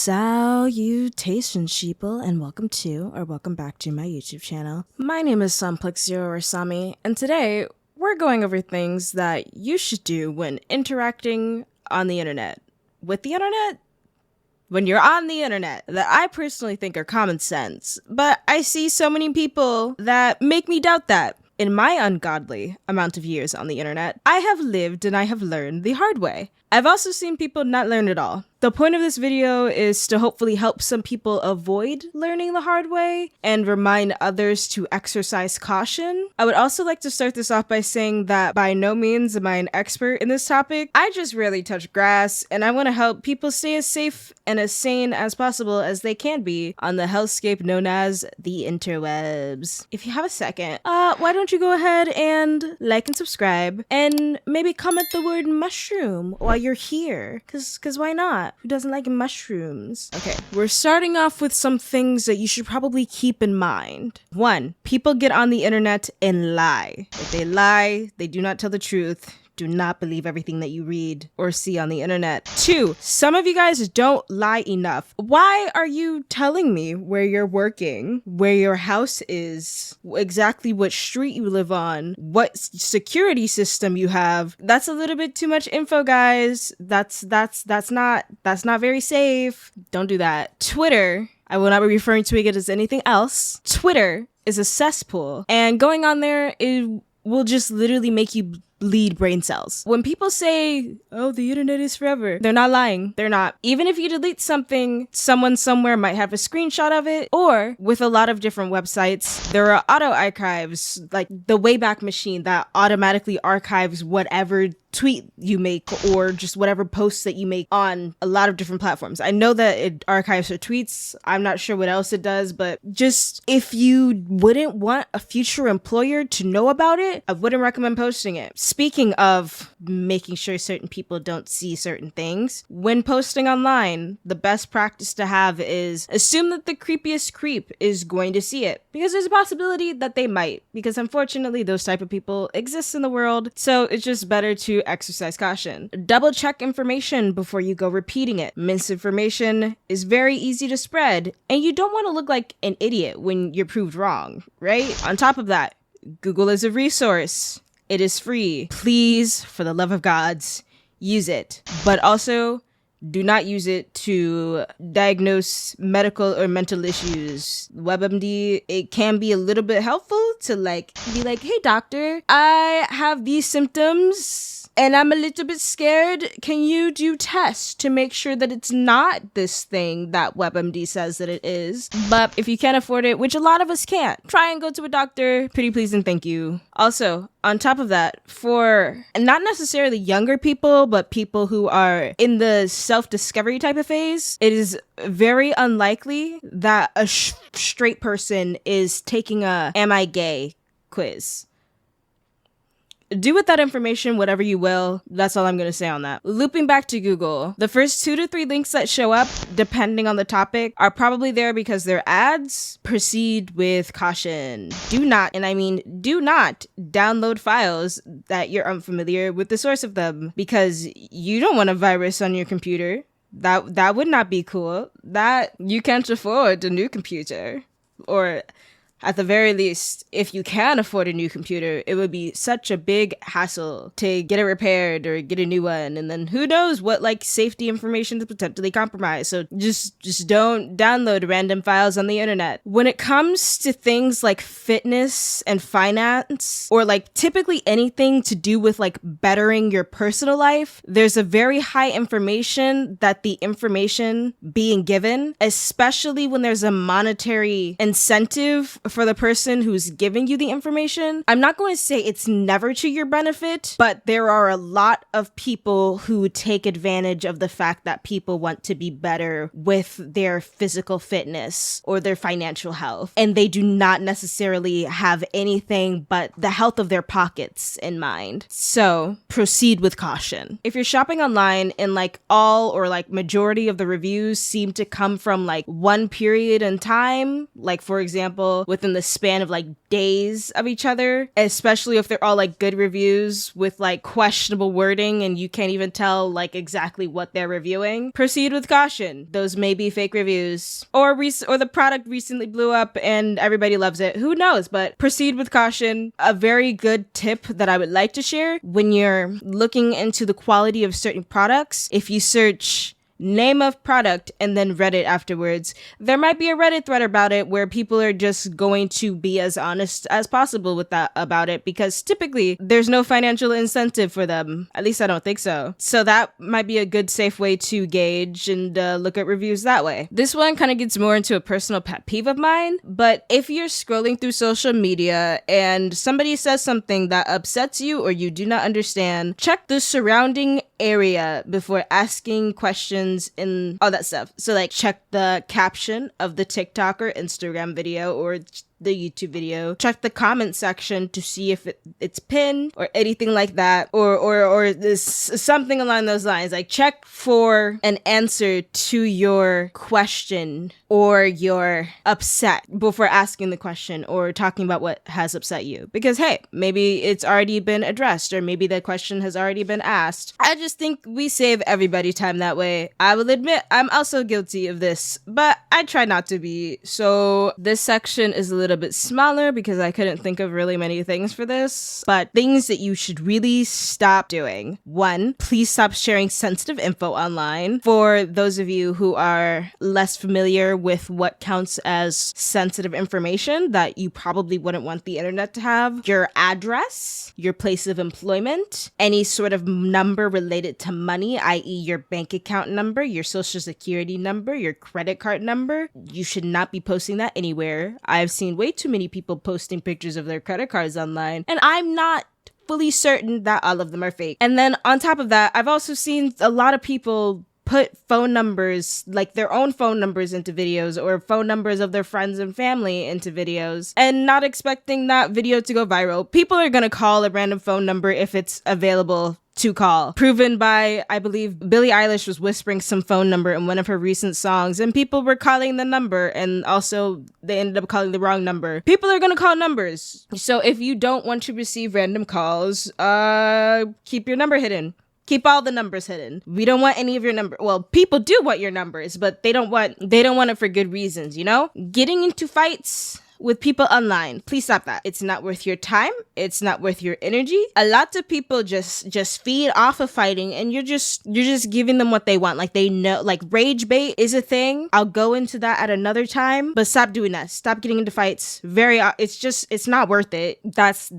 Salutations, sheeple, and welcome back to my YouTube channel. My name is Samplexio or Sami, and today we're going over things that you should do when interacting on the internet. With the internet? When you're on the internet, that I personally think are common sense, but I see so many people that make me doubt that. In my ungodly amount of years on the internet, I have lived and I have learned the hard way. I've also seen people not learn at all. The point of this video is to hopefully help some people avoid learning the hard way and remind others to exercise caution. I would also like to start this off by saying that by no means am I an expert in this topic. I just rarely touch grass, and I want to help people stay as safe and as sane as possible as they can be on the hellscape known as the interwebs. If you have a second, why don't you go ahead and like and subscribe, and maybe comment the word mushroom while you're here, cause why not? Who doesn't like mushrooms? Okay, we're starting off with some things that you should probably keep in mind. 1, people get on the internet and lie. If they lie, they do not tell the truth. Do not believe everything that you read or see on the internet. 2, some of you guys don't lie enough. Why are you telling me where you're working, where your house is, exactly what street you live on, what security system you have? That's a little bit too much info, guys. That's not very safe. Don't do that. Twitter, I will not be referring to it as anything else. Twitter is a cesspool, and going on there, it will just literally make you bleed brain cells. When people say, oh, the internet is forever, they're not lying. They're not. Even if you delete something, someone somewhere might have a screenshot of it, or with a lot of different websites, there are auto archives, like the Wayback Machine that automatically archives whatever tweet you make or just whatever posts that you make on a lot of different platforms. I know that it archives your tweets. I'm not sure what else it does, but just if you wouldn't want a future employer to know about it, I wouldn't recommend posting it. Speaking of making sure certain people don't see certain things, when posting online, the best practice to have is assume that the creepiest creep is going to see it, because there's a possibility that they might, because unfortunately those type of people exist in the world. So it's just better to exercise caution. Double check information before you go repeating it. Misinformation is very easy to spread, and you don't want to look like an idiot when you're proved wrong, right? On top of that, Google is a resource. It is free. Please, for the love of gods, use it. But also, do not use it to diagnose medical or mental issues. WebMD, it can be a little bit helpful to be like, hey doctor, I have these symptoms and I'm a little bit scared. Can you do tests to make sure that it's not this thing that WebMD says that it is? But if you can't afford it, which a lot of us can't, try and go to a doctor. Pretty please and thank you. Also, on top of that, for not necessarily younger people, but people who are in the self-discovery type of phase, it is very unlikely that a straight person is taking a "Am I gay?" quiz. Do with that information whatever you will. That's all I'm going to say on that. Looping back to Google, the first 2 to 3 links that show up, depending on the topic, are probably there because they're ads. Proceed with caution. Do not, and I mean do not, download files that you're unfamiliar with the source of them, because you don't want a virus on your computer. That would not be cool. That you can't afford a new computer. Or at the very least, if you can afford a new computer, it would be such a big hassle to get it repaired or get a new one. And then who knows what safety information is potentially compromised. So just don't download random files on the internet. When it comes to things like fitness and finance, or typically anything to do with bettering your personal life, there's a very high information that the information being given, especially when there's a monetary incentive for the person who's giving you the information. I'm not going to say it's never to your benefit, but there are a lot of people who take advantage of the fact that people want to be better with their physical fitness or their financial health, and they do not necessarily have anything but the health of their pockets in mind. So proceed with caution. If you're shopping online and all or majority of the reviews seem to come from one period in time, for example, with within the span of like days of each other, especially if they're all like good reviews with like questionable wording and you can't even tell like exactly what they're reviewing. Proceed with caution. Those may be fake reviews, or the product recently blew up and everybody loves it. Who knows? But proceed with caution. A very good tip that I would like to share when you're looking into the quality of certain products, if you search name of product and then Reddit afterwards, there might be a Reddit thread about it where people are just going to be as honest as possible with that about it, because typically there's no financial incentive for them. At least I don't think so. So that might be a good safe way to gauge and look at reviews that way. This one kind of gets more into a personal pet peeve of mine, but if you're scrolling through social media and somebody says something that upsets you or you do not understand, check the surrounding area before asking questions and all that stuff. So like check the caption of the TikTok or Instagram video or the YouTube video. Check the comment section to see if it's pinned or anything like that, or this something along those lines. Like check for an answer to your question or your upset before asking the question or talking about what has upset you. Because hey, maybe it's already been addressed or maybe the question has already been asked. I just think we save everybody time that way. I will admit I'm also guilty of this, but I try not to be. So this section is a little bit smaller because I couldn't think of really many things for this, but things that you should really stop doing. 1, please stop sharing sensitive info online. For those of you who are less familiar with what counts as sensitive information that you probably wouldn't want the internet to have, your address, your place of employment, any sort of number related to money, i.e. your bank account number, your social security number, your credit card number, you should not be posting that anywhere. I've seen way too many people posting pictures of their credit cards online, and I'm not fully certain that all of them are fake. And then on top of that, I've also seen a lot of people put phone numbers, like their own phone numbers, into videos, or phone numbers of their friends and family into videos, and not expecting that video to go viral. People are gonna call a random phone number if it's available to call. Proven by, I believe, Billie Eilish was whispering some phone number in one of her recent songs, and people were calling the number, and also they ended up calling the wrong number. People are gonna call numbers. So if you don't want to receive random calls, keep your number hidden. Keep all the numbers hidden. We don't want any of your number. Well, people do want your numbers, but they don't want it for good reasons, you know? Getting into fights with people online, please stop that. It's not worth your time. It's not worth your energy. A lot of people just feed off of fighting, and you're just giving them what they want. Like, they know, like, rage bait is a thing. I'll go into that at another time, but stop doing that. Stop getting into fights. It's not worth it. That's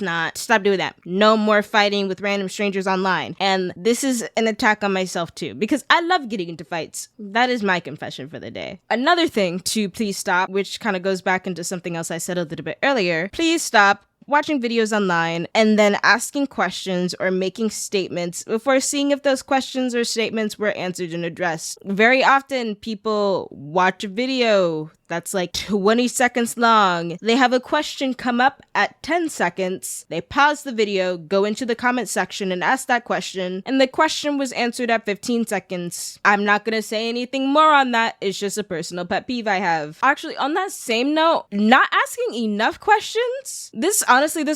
not, stop doing that. No more fighting with random strangers online. And this is an attack on myself too, because I love getting into fights. That is my confession for the day. Another thing to please stop, which kind of goes back into something else I said a little bit earlier. Please stop watching videos online and then asking questions or making statements before seeing if those questions or statements were answered and addressed. Very often people watch a video that's like 20 seconds long. They have a question come up at 10 seconds. They pause the video, go into the comment section and ask that question, and the question was answered at 15 seconds. I'm not gonna say anything more on that. It's just a personal pet peeve I have. Actually, on that same note, not asking enough questions. This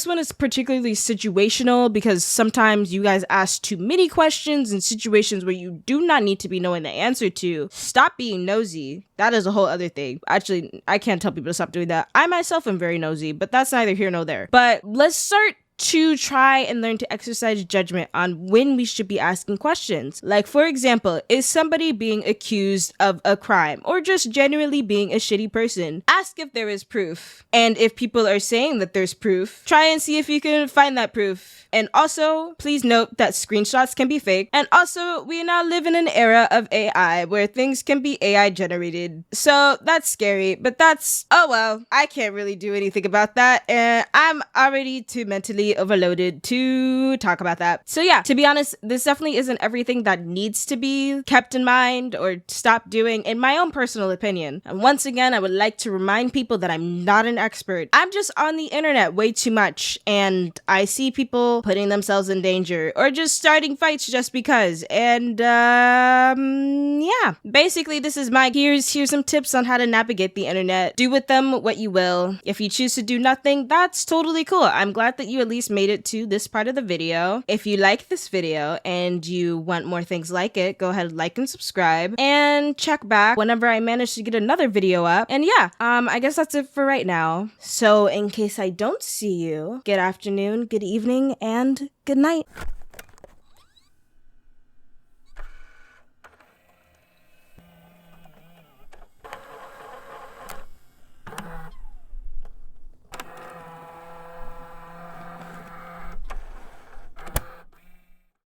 one is particularly situational because sometimes you guys ask too many questions in situations where you do not need to be knowing the answer to. Stop being nosy. That is a whole other thing. Actually, I can't tell people to stop doing that. I myself am very nosy, but that's neither here nor there. But let's start to try and learn to exercise judgment on when we should be asking questions. Like, for example, is somebody being accused of a crime or just genuinely being a shitty person? Ask if there is proof. And if people are saying that there's proof, try and see if you can find that proof. And also, please note that screenshots can be fake. And also, we now live in an era of AI where things can be AI generated. So that's scary, but oh well, I can't really do anything about that. And I'm already too mentally completely overloaded to talk about that. So yeah, to be honest, this definitely isn't everything that needs to be kept in mind or stopped doing, in my own personal opinion. And once again, I would like to remind people that I'm not an expert. I'm just on the internet way too much, and I see people putting themselves in danger or just starting fights just because. And yeah, basically this is my here's some tips on how to navigate the internet. Do with them what you will. If you choose to do nothing, that's totally cool. I'm glad that you at least made it to this part of the video. If you like this video and you want more things like it, go ahead, like and subscribe, and check back whenever I manage to get another video up. And yeah, I guess that's it for right now. So in case I don't see you, good afternoon, good evening, and good night.